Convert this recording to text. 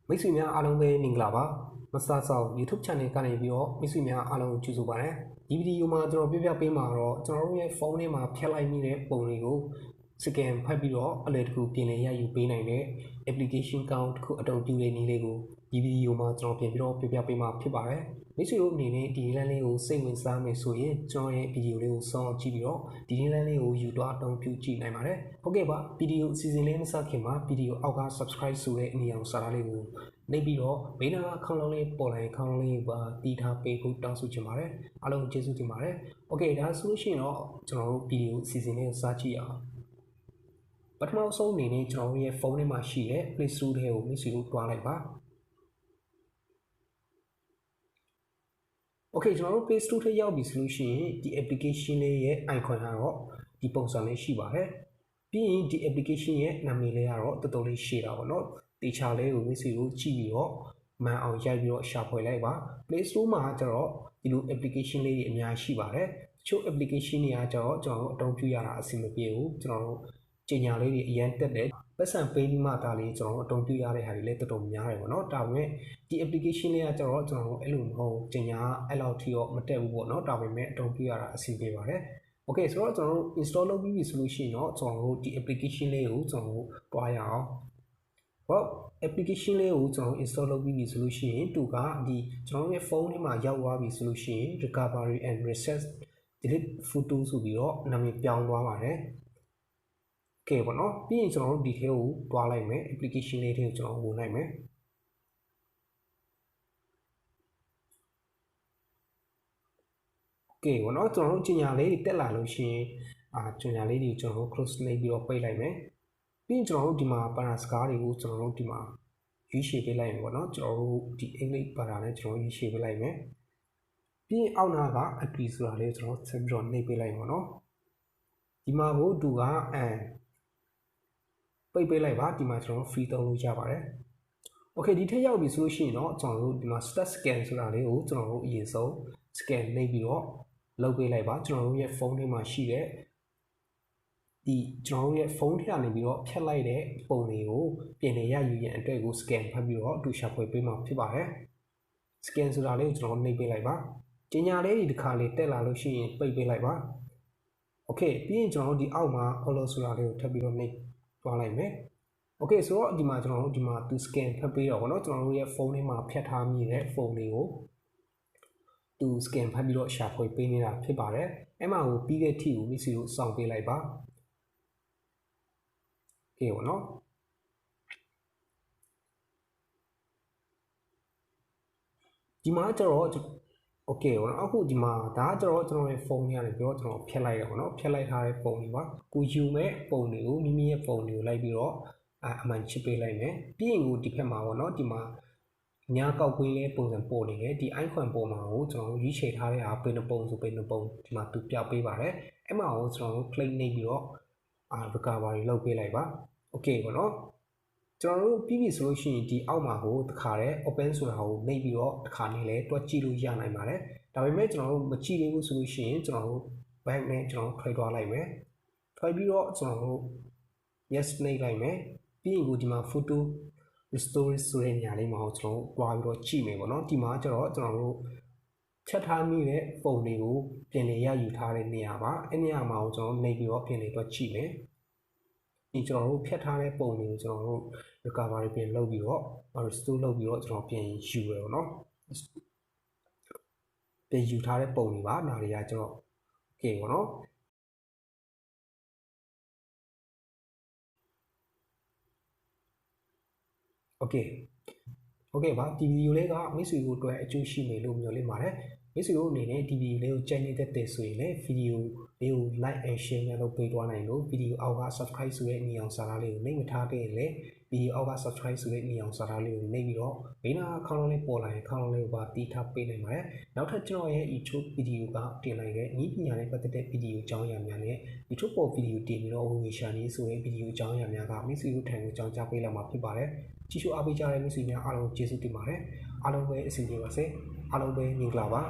မိတ်ဆွေများအားလုံးပဲမင်္ဂလာပါမစဆောက် YouTube Channel ကနေပြီးတော့မိတ်ဆွေများအားလုံးကိုကြိုဆိုပါရစေဒီဗီဒီယိုမှာကျွန်တော်ပြပြပေးမှာတော့ကျွန်တော်တို့ရဲ့ဖုန်းထဲမှာဖြတ်လိုက်မိတဲ့ပုံတွေကိုစကန်ဖတ်ပြီးတော့အလွယ်တကူပြင်လည်ရယူပေးနိုင်တဲ့ application count တစ်ခုအသုံးပြုတဲ့နည်းလေးကိုဒီဗီဒီယိုမှာကျွန်တော်ပြင်ပြီးတော့ပြပြပေးမှာဖြစ်ပါတယ်မိတ်ဆွေတို့အနေနဲ့ဒီနည်းလမ်းလေးကိုစိတ်ဝင်စားမယ်ဆိုရင်ကျွန်တော်ရဲ့ဗီဒီယိုလေးကိုစောင့်ကြည့်ပြီးတော့ဒီနည်းလမ်းလေးကိုယူသွားအသုံးပြုကြည့်နိုင်ပါတယ်ဟုတ်ကဲ့ပါဗီဒီယိုအစီအစဉ်လေးမစခင်မှာဗီဒီယိုအောက်က subscribe ဆိုတဲ့အနည်းအောင်စာသားလေးကိုနေပြီးတော့ဘေးနားခေါင်းလုံးလေးပေါ်လိုက်ခေါင်းလုံးလေးပါတီးထားပေးဖို့တောင်းဆိုချင်ပါတယ်အားလုံးကျေးဇူးတင်ပါတယ်โอเคဒါဆိုလို့ရှိရင်တော့ကျွန်တော်တို့ဗီဒီယိုအစီအစဉ်လေးကိုစကြည့်အောင်ပထမဆုံးအနေနဲ့ကျွန်တော်တို့ရဲ့ဖုန်းထဲမှာရှိတဲ့ Play Store ထဲကိုမိတ်ဆွေတို့တွားလိုက်ပါโอเคကျွန်တော်တို့ Play Store ထဲရောက်ပြီဆိုလို့ရှိရင်ဒီ application လေးရဲ့ icon ကတော့ဒီပုံစံလေးရှိပါတယ်ပြီးရင်ဒီ application ရဲ့နာမည်လေးကတော့တော်တော်လေးရှည်တာပေါ့နော်တေချာလေးကိုမိတ်ဆွေတို့ကြည့်ပြီးတော့မှန်အောင်ရိုက်ပြီးတော့ရှာဖွေလိုက်ပါ Play Store မှာကျတော့ဒီလို application လေးတွေအများကြီးရှိပါတယ်တချို့ application တွေကကျတော့ကျွန်တော်တို့အသုံးပြုရတာအဆင်မပြေဘူးကျွန်တော်တို့ကျညာလေးတွေအရင်တက်တယ်ပတ်စံပေးပြီးမှဒါလေးကျွန်တော်တို့အသုံးပြုရတဲ့ဟာတွေလည်းတော်တော်များတယ်ပေါ့နော်ဒါပေမဲ့ဒီ application လေးကကျတော့ကျွန်တော်တို့အဲ့လိုမဟုတ်ကျညာအဲ့လောက်ထိတော့မတက်ဘူးပေါ့နော်ဒါပေမဲ့အသုံးပြုရတာအဆင်ပြေပါတယ်โอเคဆိုတော့ကျွန်တော်တို့ install လုပ်ပြီးပြီဆိုလို့ရှိရင်တော့ကျွန်တော်တို့ဒီ application လေးကိုကျွန်တော်တို့တွားရအောင်ဟော application လေးကိုကျွန်တော် install လုပ်ပြီးပြီဆိုလို့ရှိရင်သူကဒီကျွန်တော်ရဲ့ဖုန်းထဲမှာရောက်သွားပြီဆိုလို့ရှိရင် recovery and reset delete photo ဆိုပြီးတော့နာမည်ပြောင်းသွားပါတယ်ကဲပေါ့နော်ပြီးရင်ကျွန်တော်တို့ဒီထဲကိုတွားလိုက်မယ် application လေးတွေကိုကျွန်တော်ဝင်လိုက်မယ်ကဲပေါ့နော်ကျွန်တော်တို့ကျညာလေးတွေတက်လာလို့ရှိရင်ကျညာလေးတွေကျွန်တော်တို့ close နေပြီးတော့ပိတ်လိုက်မယ်ပြီးရင်ကျွန်တော်တို့ဒီမှာပါရာစကားတွေကိုကျွန်တော်တို့ဒီမှာရွေးချယ်ပေးလိုက်မယ်ပေါ့နော်ကျွန်တော်တို့ဒီအင်္ဂလိပ်ပါရာနဲ့ကျွန်တော်ရွေးချယ်ပေးလိုက်မယ်ပြီးရင်အောက်နာက agree ဆိုတာလေးကျွန်တော်ဆက်ပြီးတော့နှိပ်ပေးလိုက်ပါတော့ဒီမှာကိုသူကပိတ်ပေးလိုက်ပါဒီမှာကျွန်တော် free သုံးလို့ရပါတယ်โอเคဒီထက်ရောက်ပြီဆိုလို့ရှိရင်တော့ကျွန်တော်တို့ဒီမှာ start scan ဆိုတာလေးကိုကျွန်တော်တို့အရင်ဆုံး scan နှိပ်ပြီးတော့လုပ်ပေးလိုက်ပါကျွန်တော်တို့ရဲ့ဖုန်းထဲမှာရှိတဲ့ဒီကျွန်တော်တို့ရဲ့ဖုန်းထဲကနေပြီးတော့ဖြတ်လိုက်တဲ့ပုံတွေကိုပြင်လည်ရယူရန်အတွက်ကို scan ဖတ်ပြီးတော့သူရှာဖွေပေးမှာဖြစ်ပါတယ် scan ဆိုတာလေးကိုကျွန်တော်နှိပ်ပေးလိုက်ပါကျညာလေးဒီတစ်ခါလေးတက်လာလို့ရှိရင်ပိတ်ပေးလိုက်ပါโอเคပြီးရင်ကျွန်တော်တို့ဒီအောက်မှာ follow ဆိုတာလေးကိုထပ်ပြီးတော့နှိပ်သွားလိုက်မယ်โอเคဆိုတော့ဒီမှာကျွန်တော်တို့ဒီမှာသူ scan ဖတ်ပေးတော့ဗောနော်ကျွန်တော်တို့ရဲ့ဖုန်းထဲမှာဖြတ်ထားမိတဲ့ဖုန်းတွေကိုသူ scan ဖတ်ပြီးတော့ရှာဖွေပေးနေတာဖြစ်ပါတယ်အဲ့မှာကိုပြီးတဲ့ထိကိုမိစီတို့စောင့်ပေးလိုက်ပါကဲဗောနော်ဒီမှာကျတော့โอเคဗောနော်အခုဒီမှာဒါကကျတော့ကျွန်တော်ရဲ့ဖုန်းထဲကနေပြီးတော့ကျွန်တော်ဖြတ်လိုက်ရပါတော့ဖြတ်လိုက်ထားတဲ့ပုံတွေပါကိုယူမဲ့ပုံတွေကိုမိမိရဲ့ပုံတွေကိုလိုက်ပြီးတော့အမှန်ချစ်ပေးလိုက်မယ်ပြီးရင်ကိုဒီဘက်မှာဗောနော်ဒီမှာညာကောက်ကွင်းလေးပုံစံပေါ်နေတယ်ဒီ icon ပေါ်မှာကိုကျွန်တော်ရွေးချယ်ထားတဲ့အားပင်နှပုံဆိုပင်နှပုံဒီမှာသူပြပေးပါတယ်အဲ့မှာကိုကျွန်တော် click နှိပ်ပြီးတော့recovery လုပ်ပေးလိုက်ပါโอเคဗောနော်ကျွန်တော်တို့ပြီးပြီဆိုလို့ရှိရင်ဒီအောက်မှာကိုတခါတည်း open ဆိုတာကိုနှိပ်ပြီးတော့တခါနေလဲတွက်ကြည့်လို့ရနိုင်ပါတယ်ဒါပေမဲ့ကျွန်တော်တို့မကြည့်သေးဘူးဆိုလို့ရှိရင်ကျွန်တော်တို့ back နဲ့ကျွန်တော်ထွက်သွားလိုက်မယ်ထွက်ပြီးတော့ကျွန်တော်တို့ yes နှိပ်လိုက်မယ်ပြီးရင်ကိုဒီမှာ photo story ဆိုတဲ့နေရာလေးမှာကျွန်တော်တွားပြီးတော့ကြည့်မယ်ပေါ့နော်ဒီမှာကျတော့ကျွန်တော်တို့ချက်ထားမိတဲ့ပုံတွေကိုပြင်လည်ရယူထားတဲ့နေရာပါအဲ့နေရာမှာကိုကျွန်တော်နှိပ်ပြီးတော့ပြင်လည်တော့ကြည့်မယ်ဒီကျွန်တော်တို့ဖြတ်ထားတဲ့ပုံတွေကိုကျွန်တော်တို့ recovery ပြင်လုပ်ပြီးတော့ restore လုပ်ပြီးတော့ကျွန်တော်ပြင်ယူရပေါ့နော်ပြင်ယူထားတဲ့ပုံတွေပါဒါတွေကကျွန်တော် okay ပေါ့နော်โอเคပါဒီဗီဒီယိုလေးကမိတ်ဆွေတို့အတွက်အကျိုးရှိနေလို့မျှော်လင့်ပါတယ်မိတ်ဆွေတို့အနေနဲ့ဒီဗီဒီယိုလေးကိုကြိုက်နေတဲ့ဆိုရင်လည်းဗီဒီယိုလေးကို like and share နဲ့လုပ်ပေးသွားနိုင်လို့ဗီဒီယိုအောက်က subscribe ဆိုတဲ့ညီအောင်စာသားလေးကိုနှိပ်မထားခဲ့ရင်လည်းဗီဒီယိုအောက်က subscribe ဆိုတဲ့ညီအောင်စာသားလေးကိုနှိပ်ပြီးတော့ဘေးနားခေါင်းလုံးလေးပေါ်လာရင်ခေါင်းလုံးလေးကိုပါတီးထားပေးနိုင်ပါတယ်နောက်ထပ်ကျွန်တော်ရဲ့ YouTube ဗီဒီယိုကတင်လိုက်တဲ့နည်းပညာနဲ့ပတ်သက်တဲ့ဗီဒီယိုအကြောင်းအရာများနဲ့ YouTube ပေါ်ဗီဒီယိုတင်ပြီးတော့ဝင်ရှာနေဆိုတဲ့ဗီဒီယိုအကြောင်းအရာများကမိတ်ဆွေတို့ထံကိုအကြောင်းကြားပေးလာမှာဖြစ်ပါတယ်ကြည့်ရှုအားပေးကြတဲ့မိတ်ဆွေများအားလုံးကျေးဇူးတင်ပါတယ်အားလုံးပဲအဆင်ပြေပါစေအားလုံးပဲမင်္ဂလာပါ